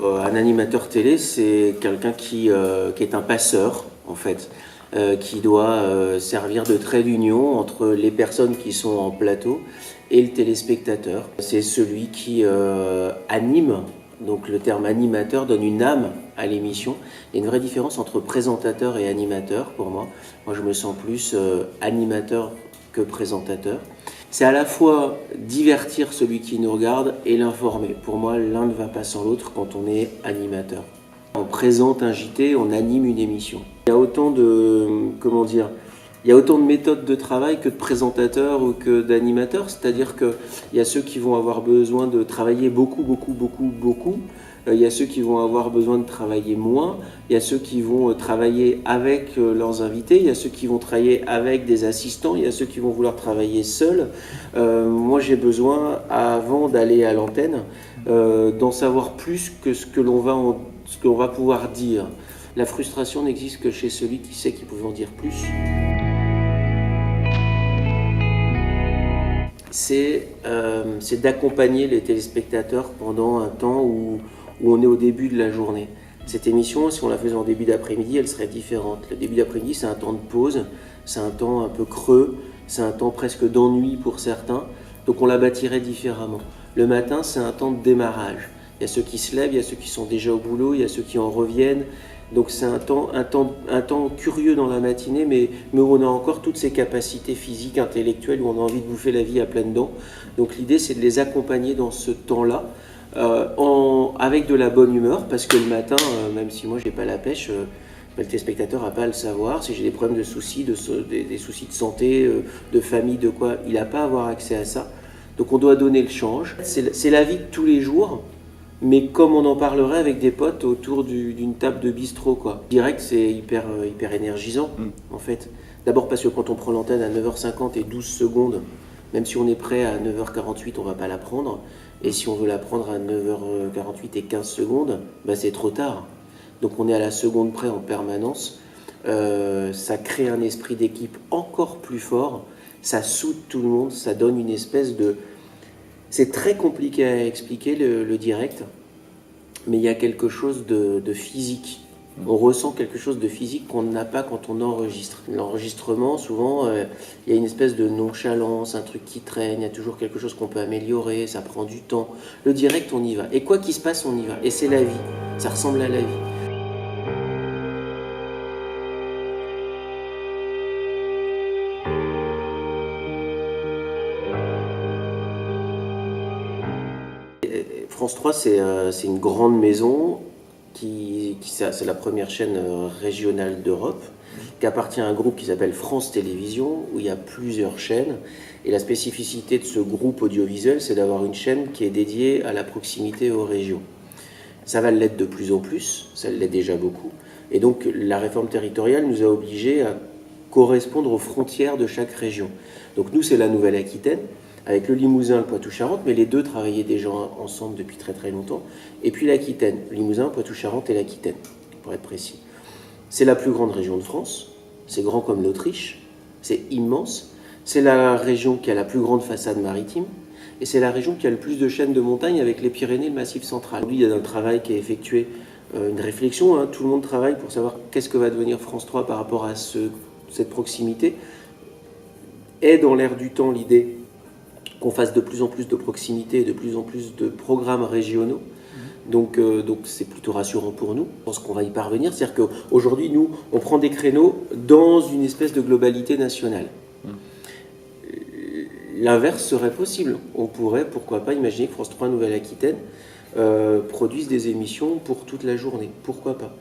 Un animateur télé, c'est quelqu'un qui est un passeur, en fait, qui doit servir de trait d'union entre les personnes qui sont en plateau et le téléspectateur. C'est celui qui anime, donc le terme animateur donne une âme à l'émission. Il y a une vraie différence entre présentateur et animateur pour moi. Moi, je me sens plus animateur que présentateur. C'est à la fois divertir celui qui nous regarde et l'informer. Pour moi, l'un ne va pas sans l'autre quand on est animateur. On présente un JT, on anime une émission. Il y a autant de, il y a autant de méthodes de travail que de présentateurs ou que d'animateurs. C'est-à-dire qu'il y a ceux qui vont avoir besoin de travailler beaucoup. Il y a ceux qui vont avoir besoin de travailler moins, il y a ceux qui vont travailler avec leurs invités, il y a ceux qui vont travailler avec des assistants, il y a ceux qui vont vouloir travailler seuls. Moi, j'ai besoin, avant d'aller à l'antenne, d'en savoir plus que ce que l'on va pouvoir dire. La frustration n'existe que chez celui qui sait qu'il peut en dire plus. C'est d'accompagner les téléspectateurs pendant un temps où on est au début de la journée. Cette émission, si on la faisait en début d'après-midi, elle serait différente. Le début d'après-midi, c'est un temps de pause, c'est un temps un peu creux, c'est un temps presque d'ennui pour certains, donc on la bâtirait différemment. Le matin, c'est un temps de démarrage. Il y a ceux qui se lèvent, il y a ceux qui sont déjà au boulot, il y a ceux qui en reviennent. Donc c'est un temps curieux dans la matinée, mais où on a encore toutes ces capacités physiques, intellectuelles, où on a envie de bouffer la vie à pleines dents. Donc l'idée, c'est de les accompagner dans ce temps-là, avec de la bonne humeur, parce que le matin, même si moi j'ai pas la pêche, le téléspectateur n'a pas à le savoir. Si j'ai des problèmes de soucis, des soucis de santé, de famille, de quoi, il n'a pas à avoir accès à ça. Donc on doit donner le change. C'est la vie de tous les jours, mais comme on en parlerait avec des potes autour d'une table de bistrot, quoi. Direct, c'est hyper énergisant, en fait. D'abord parce que quand on prend l'antenne à 9h50 et 12 secondes, même si on est prêt à 9h48, on ne va pas la prendre. Et si on veut la prendre à 9h48 et 15 secondes, bah c'est trop tard. Donc on est à la seconde près en permanence. Ça crée un esprit d'équipe encore plus fort. Ça soude tout le monde. Ça donne une espèce de... C'est très compliqué à expliquer le direct, mais il y a quelque chose de physique. On ressent quelque chose de physique qu'on n'a pas quand on enregistre. L'enregistrement, souvent, il y a une espèce de nonchalance, un truc qui traîne, il y a toujours quelque chose qu'on peut améliorer, ça prend du temps. Le direct, on y va. Et quoi qu'il se passe, on y va. Et c'est la vie. Ça ressemble à la vie. France 3, c'est une grande maison. C'est la première chaîne régionale d'Europe, qui appartient à un groupe qui s'appelle France Télévisions, où il y a plusieurs chaînes. Et la spécificité de ce groupe audiovisuel, c'est d'avoir une chaîne qui est dédiée à la proximité aux régions. Ça va l'être de plus en plus, ça l'est déjà beaucoup. Et donc la réforme territoriale nous a obligés à correspondre aux frontières de chaque région. Donc nous, c'est la Nouvelle-Aquitaine, avec le Limousin, le Poitou-Charentes, mais les deux travaillaient déjà ensemble depuis très très longtemps. Et puis l'Aquitaine, Limousin, Poitou-Charentes et l'Aquitaine, pour être précis. C'est la plus grande région de France, c'est grand comme l'Autriche, c'est immense. C'est la région qui a la plus grande façade maritime, et c'est la région qui a le plus de chaînes de montagnes avec les Pyrénées et le Massif central. Il y a un travail qui est effectué, une réflexion, tout le monde travaille pour savoir qu'est-ce que va devenir France 3 par rapport à cette proximité. Et dans l'air du temps, l'idée qu'on fasse de plus en plus de proximité et de plus en plus de programmes régionaux. Donc c'est plutôt rassurant pour nous. Je pense qu'on va y parvenir. C'est-à-dire qu'aujourd'hui, nous, on prend des créneaux dans une espèce de globalité nationale. L'inverse serait possible. On pourrait, pourquoi pas, imaginer que France 3 Nouvelle-Aquitaine produise des émissions pour toute la journée. Pourquoi pas?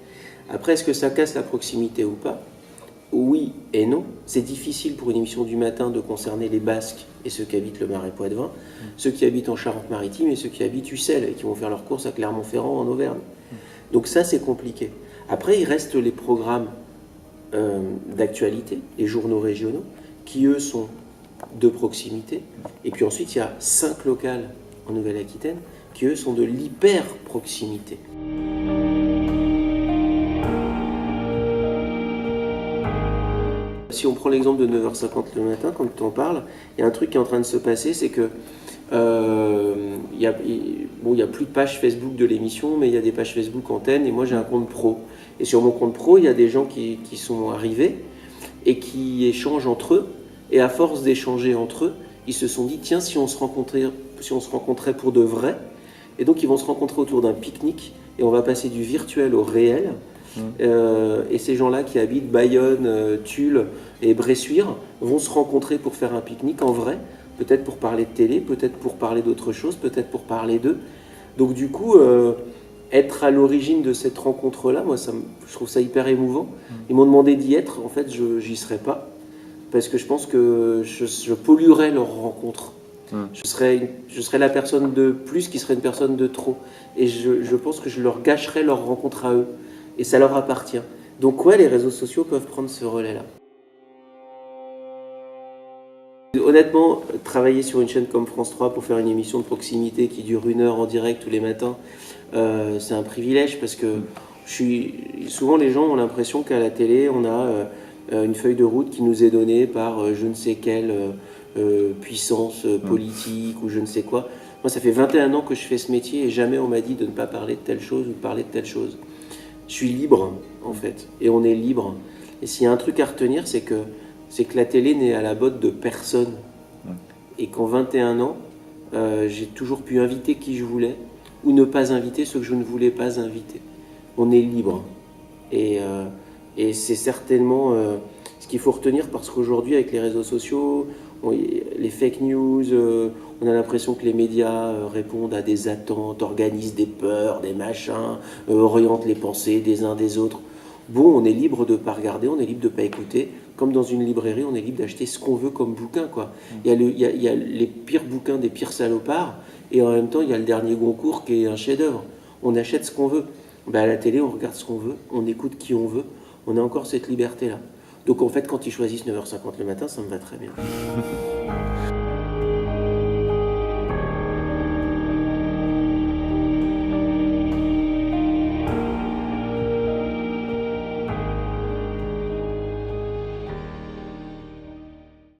Après, est-ce que ça casse la proximité ou pas? Oui et non. C'est difficile pour une émission du matin de concerner les Basques et ceux qui habitent le Marais Poitevin, ceux qui habitent en Charente-Maritime et ceux qui habitent Ussel et qui vont faire leurs courses à Clermont-Ferrand en Auvergne. Donc ça, c'est compliqué. Après, il reste les programmes d'actualité, les journaux régionaux, qui eux sont de proximité. Et puis ensuite, il y a 5 locales en Nouvelle-Aquitaine qui eux sont de l'hyper-proximité. Si on prend l'exemple de 9h50 le matin, quand on parle, il y a un truc qui est en train de se passer, c'est que Bon, il y a plus de page Facebook de l'émission, mais il y a des pages Facebook antennes, et moi j'ai un compte pro. Et sur mon compte pro, il y a des gens qui sont arrivés et qui échangent entre eux. Et à force d'échanger entre eux, ils se sont dit, tiens, si on se rencontrait pour de vrai. Et donc ils vont se rencontrer autour d'un pique-nique, et on va passer du virtuel au réel. Et ces gens-là qui habitent Bayonne, Tulle et Bressuire vont se rencontrer pour faire un pique-nique en vrai, peut-être pour parler de télé, peut-être pour parler d'autre chose, peut-être pour parler d'eux. Donc du coup, être à l'origine de cette rencontre-là, moi je trouve ça hyper émouvant. Ils m'ont demandé d'y être, en fait j'y serais pas, parce que je pense que je polluerais leur rencontre. Je serais la personne de plus qui serait une personne de trop. Et je pense que je leur gâcherais leur rencontre à eux. Et ça leur appartient. Donc ouais, les réseaux sociaux peuvent prendre ce relais-là. Honnêtement, travailler sur une chaîne comme France 3 pour faire une émission de proximité qui dure 1 heure en direct tous les matins, c'est un privilège parce que souvent les gens ont l'impression qu'à la télé, on a une feuille de route qui nous est donnée par je ne sais quelle puissance politique ou je ne sais quoi. Moi, ça fait 21 ans que je fais ce métier et jamais on m'a dit de ne pas parler de telle chose ou de parler de telle chose. Je suis libre, en fait, et on est libre. Et s'il y a un truc à retenir, c'est que la télé n'est à la botte de personne. Et qu'en 21 ans, j'ai toujours pu inviter qui je voulais ou ne pas inviter ceux que je ne voulais pas inviter. On est libre. Et c'est certainement ce qu'il faut retenir parce qu'aujourd'hui, avec les réseaux sociaux, les fake news, on a l'impression que les médias répondent à des attentes, organisent des peurs, des machins, orientent les pensées des uns des autres. Bon, on est libre de ne pas regarder, on est libre de ne pas écouter. Comme dans une librairie, on est libre d'acheter ce qu'on veut comme bouquin, quoi. Il y a les pires bouquins des pires salopards, et en même temps, il y a le dernier Goncourt qui est un chef-d'œuvre. On achète ce qu'on veut. Ben, à la télé, on regarde ce qu'on veut, on écoute qui on veut. On a encore cette liberté-là. Donc en fait, quand ils choisissent 9h50 le matin, ça me va très bien.